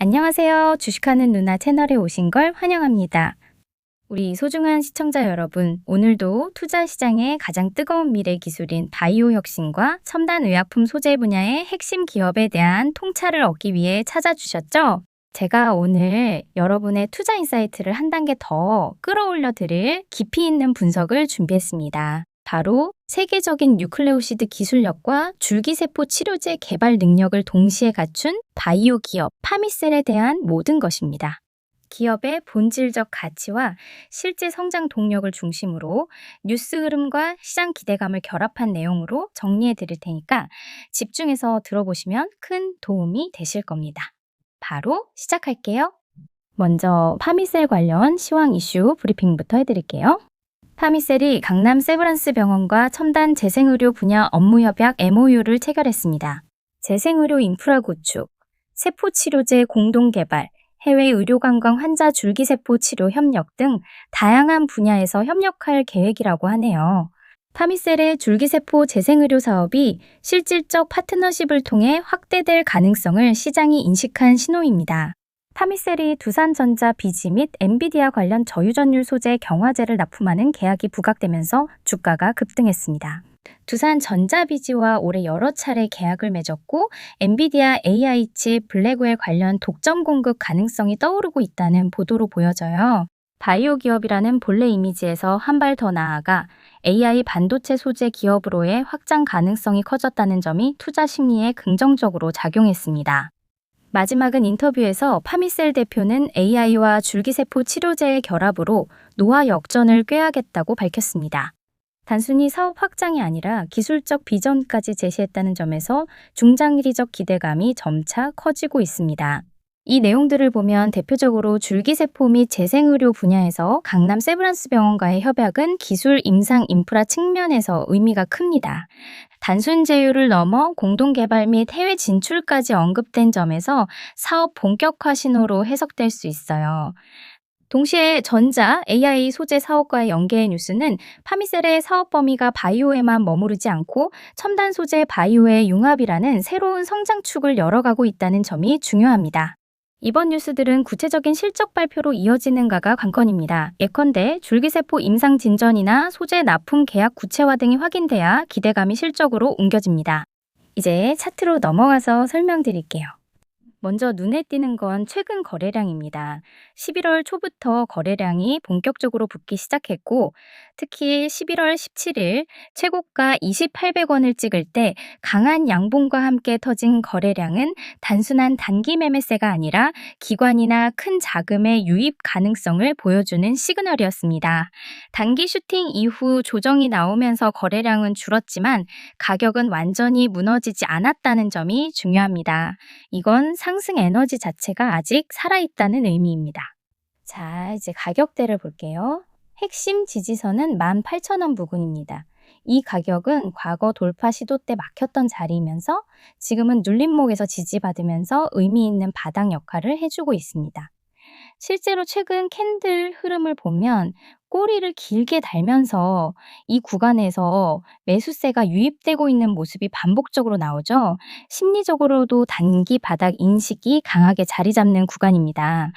안녕하세요. 주식하는 누나 채널에 오신 걸 환영합니다. 우리 소중한 시청자 여러분, 오늘도 투자 시장의 가장 뜨거운 미래 기술인 바이오 혁신과 첨단 의약품 소재 분야의 핵심 기업에 대한 통찰을 얻기 위해 찾아주셨죠? 제가 오늘 여러분의 투자 인사이트를 한 단계 더 끌어올려 드릴 깊이 있는 분석을 준비했습니다. 바로 세계적인 뉴클레오시드 기술력과 줄기세포 치료제 개발 능력을 동시에 갖춘 바이오 기업 파미셀에 대한 모든 것입니다. 기업의 본질적 가치와 실제 성장 동력을 중심으로 뉴스 흐름과 시장 기대감을 결합한 내용으로 정리해 드릴 테니까 집중해서 들어보시면 큰 도움이 되실 겁니다. 바로 시작할게요. 먼저 파미셀 관련 시황 이슈 브리핑부터 해드릴게요. 파미셀이 강남 세브란스 병원과 첨단 재생의료 분야 업무 협약 MOU를 체결했습니다. 재생의료 인프라 구축, 세포치료제 공동 개발, 해외 의료관광 환자 줄기세포 치료 협력 등 다양한 분야에서 협력할 계획이라고 하네요. 파미셀의 줄기세포 재생의료 사업이 실질적 파트너십을 통해 확대될 가능성을 시장이 인식한 신호입니다. 파미셀이 두산전자 비지 및 엔비디아 관련 저유전율 소재 경화제를 납품하는 계약이 부각되면서 주가가 급등했습니다. 두산전자비지와 올해 여러 차례 계약을 맺었고 엔비디아 AI 칩 블랙웰 관련 독점 공급 가능성이 떠오르고 있다는 보도로 보여져요. 바이오 기업이라는 본래 이미지에서 한 발 더 나아가 AI 반도체 소재 기업으로의 확장 가능성이 커졌다는 점이 투자 심리에 긍정적으로 작용했습니다. 마지막은 인터뷰에서 파미셀 대표는 AI와 줄기세포 치료제의 결합으로 노화 역전을 꾀하겠다고 밝혔습니다. 단순히 사업 확장이 아니라 기술적 비전까지 제시했다는 점에서 중장기적 기대감이 점차 커지고 있습니다. 이 내용들을 보면 대표적으로 줄기세포 및 재생의료 분야에서 강남 세브란스 병원과의 협약은 기술 임상 인프라 측면에서 의미가 큽니다. 단순 제휴를 넘어 공동개발 및 해외 진출까지 언급된 점에서 사업 본격화 신호로 해석될 수 있어요. 동시에 전자, AI 소재 사업과의 연계의 뉴스는 파미셀의 사업 범위가 바이오에만 머무르지 않고 첨단 소재 바이오의 융합이라는 새로운 성장축을 열어가고 있다는 점이 중요합니다. 이번 뉴스들은 구체적인 실적 발표로 이어지는가가 관건입니다. 예컨대 줄기세포 임상 진전이나 소재 납품 계약 구체화 등이 확인돼야 기대감이 실적으로 옮겨집니다. 이제 차트로 넘어가서 설명드릴게요. 먼저 눈에 띄는 건 최근 거래량입니다. 11월 초부터 거래량이 본격적으로 붙기 시작했고 특히 11월 17일 최고가 2,800원을 찍을 때 강한 양봉과 함께 터진 거래량은 단순한 단기 매매세가 아니라 기관이나 큰 자금의 유입 가능성을 보여주는 시그널이었습니다. 단기 슈팅 이후 조정이 나오면서 거래량은 줄었지만 가격은 완전히 무너지지 않았다는 점이 중요합니다. 이건 상승 에너지 자체가 아직 살아있다는 의미입니다. 자, 이제 가격대를 볼게요. 핵심 지지선은 18,000원 부근입니다. 이 가격은 과거 돌파 시도 때 막혔던 자리이면서 지금은 눌림목에서 지지받으면서 의미 있는 바닥 역할을 해주고 있습니다. 실제로 최근 캔들 흐름을 보면 꼬리를 길게 달면서 이 구간에서 매수세가 유입되고 있는 모습이 반복적으로 나오죠. 심리적으로도 단기 바닥 인식이 강하게 자리 잡는 구간입니다.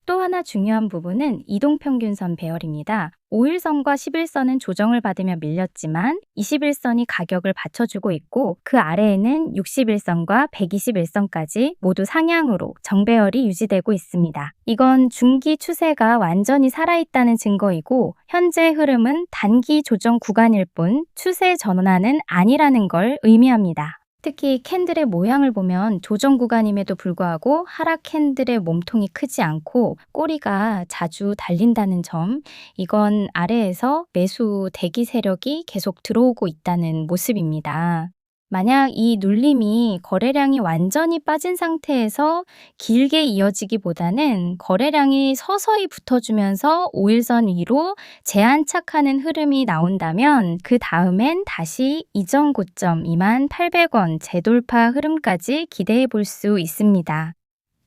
또 하나 중요한 부분은 이동평균선 배열입니다. 5일선과 11선은 조정을 받으며 밀렸지만 21선이 가격을 받쳐주고 있고 그 아래에는 61선과 121선까지 모두 상향으로 정배열이 유지되고 있습니다. 이건 중기 추세가 완전히 살아있다는 증거이고 현재 흐름은 단기 조정 구간일 뿐 추세 전환은 아니라는 걸 의미합니다. 특히 캔들의 모양을 보면 조정 구간임에도 불구하고 하락 캔들의 몸통이 크지 않고 꼬리가 자주 달린다는 점, 이건 아래에서 매수 대기 세력이 계속 들어오고 있다는 모습입니다. 만약 이 눌림이 거래량이 완전히 빠진 상태에서 길게 이어지기보다는 거래량이 서서히 붙어주면서 5일선 위로 재안착하는 흐름이 나온다면 그 다음엔 다시 이전 고점 28,800원 재돌파 흐름까지 기대해 볼 수 있습니다.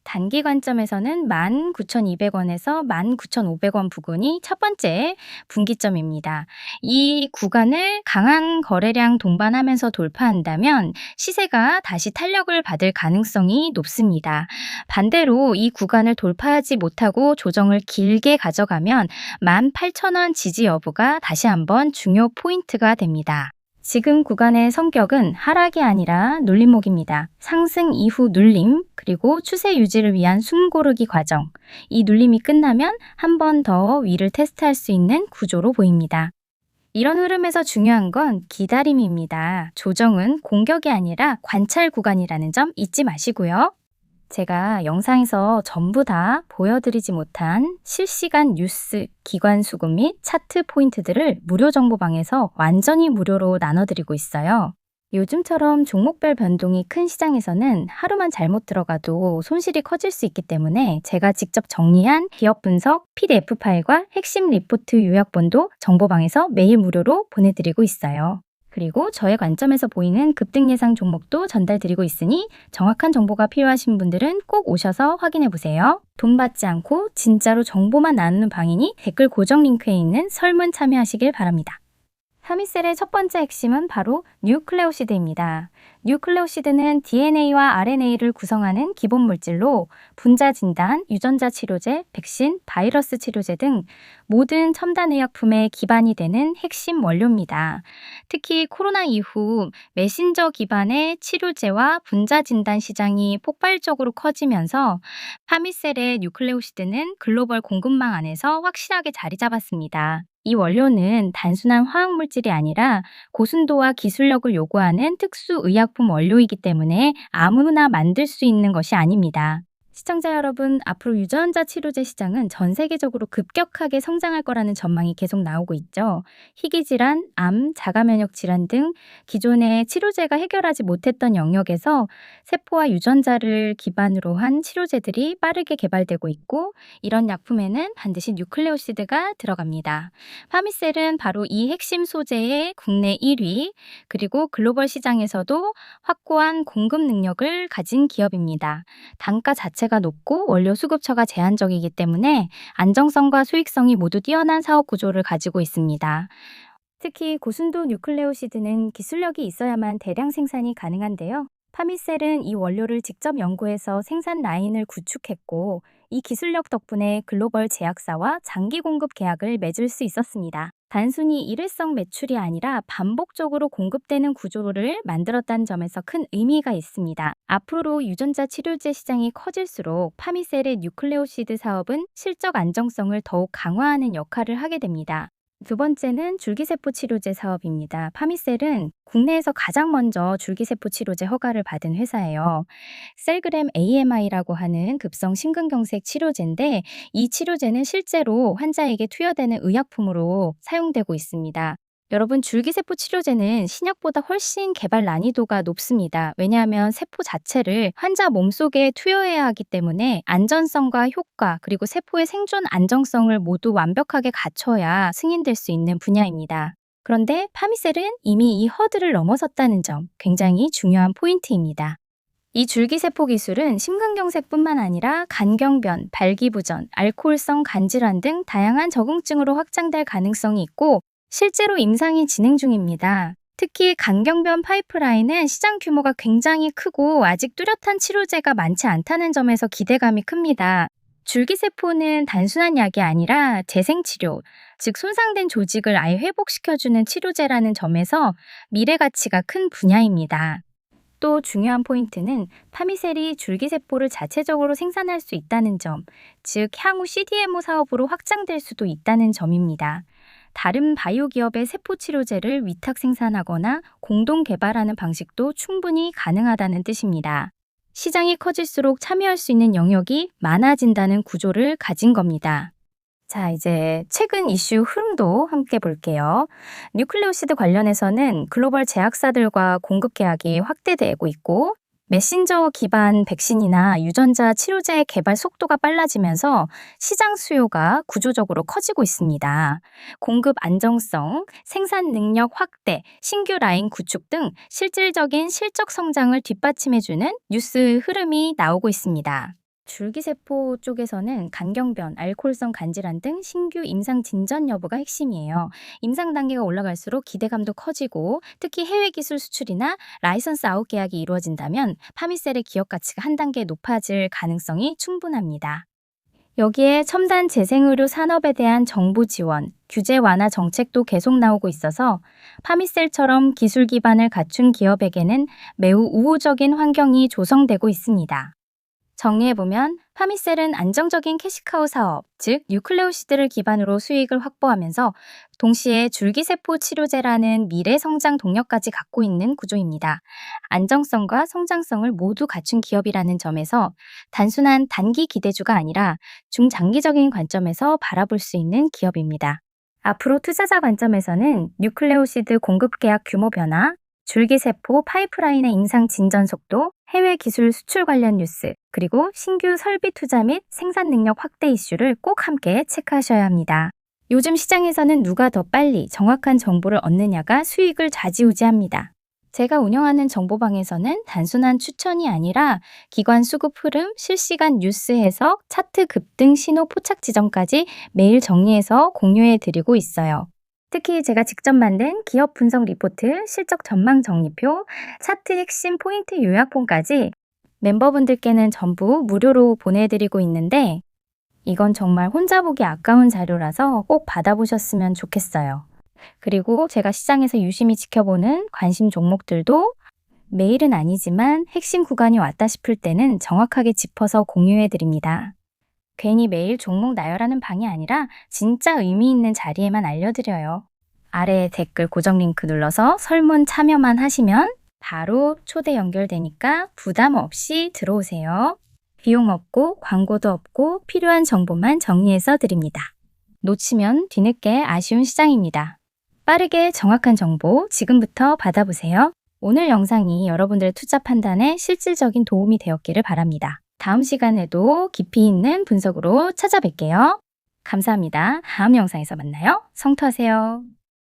단기 관점에서는 19,200원에서 19,500원 부근이 첫 번째 분기점입니다. 이 구간을 강한 거래량 동반하면서 돌파한다면 시세가 다시 탄력을 받을 가능성이 높습니다. 반대로 이 구간을 돌파하지 못하고 조정을 길게 가져가면 18,000원 지지 여부가 다시 한번 중요 포인트가 됩니다. 지금 구간의 성격은 하락이 아니라 눌림목입니다. 상승 이후 눌림, 그리고 추세 유지를 위한 숨 고르기 과정. 이 눌림이 끝나면 한 번 더 위를 테스트할 수 있는 구조로 보입니다. 이런 흐름에서 중요한 건 기다림입니다. 조정은 공격이 아니라 관찰 구간이라는 점 잊지 마시고요. 제가 영상에서 전부 다 보여드리지 못한 실시간 뉴스, 기관 수급 및 차트 포인트들을 무료 정보방에서 완전히 무료로 나눠드리고 있어요. 요즘처럼 종목별 변동이 큰 시장에서는 하루만 잘못 들어가도 손실이 커질 수 있기 때문에 제가 직접 정리한 기업 분석 PDF 파일과 핵심 리포트 요약본도 정보방에서 매일 무료로 보내드리고 있어요. 그리고 저의 관점에서 보이는 급등 예상 종목도 전달드리고 있으니 정확한 정보가 필요하신 분들은 꼭 오셔서 확인해 보세요. 돈 받지 않고 진짜로 정보만 나누는 방이니 댓글 고정 링크에 있는 설문 참여하시길 바랍니다. 파미셀의 첫 번째 핵심은 바로 뉴클레오시드입니다. 뉴클레오시드는 DNA와 RNA를 구성하는 기본 물질로 분자 진단, 유전자 치료제, 백신, 바이러스 치료제 등 모든 첨단 의약품의 기반이 되는 핵심 원료입니다. 특히 코로나 이후 메신저 기반의 치료제와 분자 진단 시장이 폭발적으로 커지면서 파미셀의 뉴클레오시드는 글로벌 공급망 안에서 확실하게 자리 잡았습니다. 이 원료는 단순한 화학물질이 아니라 고순도와 기술력을 요구하는 특수 의약품 원료이기 때문에 아무나 만들 수 있는 것이 아닙니다. 시청자 여러분, 앞으로 유전자 치료제 시장은 전 세계적으로 급격하게 성장할 거라는 전망이 계속 나오고 있죠. 희귀질환, 암, 자가면역 질환 등 기존의 치료제가 해결하지 못했던 영역에서 세포와 유전자를 기반으로 한 치료제들이 빠르게 개발되고 있고, 이런 약품에는 반드시 뉴클레오시드가 들어갑니다. 파미셀은 바로 이 핵심 소재의 국내 1위, 그리고 글로벌 시장에서도 확고한 공급 능력을 가진 기업입니다. 단가 자체가 높고 원료 수급처가 제한적이기 때문에 안정성과 수익성이 모두 뛰어난 사업 구조를 가지고 있습니다. 특히 고순도 뉴클레오시드는 기술력이 있어야만 대량 생산이 가능한데요. 파미셀은 이 원료를 직접 연구해서 생산 라인을 구축했고, 이 기술력 덕분에 글로벌 제약사와 장기 공급 계약을 맺을 수 있었습니다. 단순히 일회성 매출이 아니라 반복적으로 공급되는 구조를 만들었다는 점에서 큰 의미가 있습니다. 앞으로 유전자 치료제 시장이 커질수록 파미셀의 뉴클레오시드 사업은 실적 안정성을 더욱 강화하는 역할을 하게 됩니다. 두 번째는 줄기세포 치료제 사업입니다. 파미셀은 국내에서 가장 먼저 줄기세포 치료제 허가를 받은 회사예요. 셀그램 AMI라고 하는 급성 심근경색 치료제인데, 이 치료제는 실제로 환자에게 투여되는 의약품으로 사용되고 있습니다. 여러분, 줄기세포 치료제는 신약보다 훨씬 개발 난이도가 높습니다. 왜냐하면 세포 자체를 환자 몸속에 투여해야 하기 때문에 안전성과 효과, 그리고 세포의 생존 안정성을 모두 완벽하게 갖춰야 승인될 수 있는 분야입니다. 그런데 파미셀은 이미 이 허들을 넘어섰다는 점, 굉장히 중요한 포인트입니다. 이 줄기세포 기술은 심근경색뿐만 아니라 간경변, 발기부전, 알코올성 간질환 등 다양한 적응증으로 확장될 가능성이 있고, 실제로 임상이 진행 중입니다. 특히 간경변 파이프라인은 시장 규모가 굉장히 크고 아직 뚜렷한 치료제가 많지 않다는 점에서 기대감이 큽니다. 줄기세포는 단순한 약이 아니라 재생치료, 즉 손상된 조직을 아예 회복시켜주는 치료제라는 점에서 미래 가치가 큰 분야입니다. 또 중요한 포인트는 파미셀이 줄기세포를 자체적으로 생산할 수 있다는 점, 즉 향후 CDMO 사업으로 확장될 수도 있다는 점입니다. 다른 바이오 기업의 세포 치료제를 위탁 생산하거나 공동 개발하는 방식도 충분히 가능하다는 뜻입니다. 시장이 커질수록 참여할 수 있는 영역이 많아진다는 구조를 가진 겁니다. 자, 이제 최근 이슈 흐름도 함께 볼게요. 뉴클레오시드 관련해서는 글로벌 제약사들과 공급 계약이 확대되고 있고, 메신저 기반 백신이나 유전자 치료제 개발 속도가 빨라지면서 시장 수요가 구조적으로 커지고 있습니다. 공급 안정성, 생산 능력 확대, 신규 라인 구축 등 실질적인 실적 성장을 뒷받침해주는 뉴스 흐름이 나오고 있습니다. 줄기세포 쪽에서는 간경변, 알코올성 간질환 등 신규 임상 진전 여부가 핵심이에요. 임상 단계가 올라갈수록 기대감도 커지고 특히 해외 기술 수출이나 라이선스 아웃 계약이 이루어진다면 파미셀의 기업 가치가 한 단계 높아질 가능성이 충분합니다. 여기에 첨단 재생의료 산업에 대한 정부 지원, 규제 완화 정책도 계속 나오고 있어서 파미셀처럼 기술 기반을 갖춘 기업에게는 매우 우호적인 환경이 조성되고 있습니다. 정리해보면 파미셀은 안정적인 캐시카우 사업, 즉 뉴클레오시드를 기반으로 수익을 확보하면서 동시에 줄기세포 치료제라는 미래 성장 동력까지 갖고 있는 구조입니다. 안정성과 성장성을 모두 갖춘 기업이라는 점에서 단순한 단기 기대주가 아니라 중장기적인 관점에서 바라볼 수 있는 기업입니다. 앞으로 투자자 관점에서는 뉴클레오시드 공급 계약 규모 변화, 줄기세포 파이프라인의 임상 진전 속도, 해외 기술 수출 관련 뉴스, 그리고 신규 설비 투자 및 생산 능력 확대 이슈를 꼭 함께 체크하셔야 합니다. 요즘 시장에서는 누가 더 빨리 정확한 정보를 얻느냐가 수익을 좌지우지합니다. 제가 운영하는 정보방에서는 단순한 추천이 아니라 기관 수급 흐름, 실시간 뉴스 해석, 차트 급등 신호 포착 지점까지 매일 정리해서 공유해 드리고 있어요. 특히 제가 직접 만든 기업 분석 리포트, 실적 전망 정리표, 차트 핵심 포인트 요약본까지 멤버분들께는 전부 무료로 보내드리고 있는데 이건 정말 혼자 보기 아까운 자료라서 꼭 받아보셨으면 좋겠어요. 그리고 제가 시장에서 유심히 지켜보는 관심 종목들도 매일은 아니지만 핵심 구간이 왔다 싶을 때는 정확하게 짚어서 공유해드립니다. 괜히 매일 종목 나열하는 방이 아니라 진짜 의미 있는 자리에만 알려드려요. 아래 댓글 고정 링크 눌러서 설문 참여만 하시면 바로 초대 연결되니까 부담 없이 들어오세요. 비용 없고 광고도 없고 필요한 정보만 정리해서 드립니다. 놓치면 뒤늦게 아쉬운 시장입니다. 빠르게 정확한 정보 지금부터 받아보세요. 오늘 영상이 여러분들의 투자 판단에 실질적인 도움이 되었기를 바랍니다. 다음 시간에도 깊이 있는 분석으로 찾아뵐게요. 감사합니다. 다음 영상에서 만나요. 성투하세요.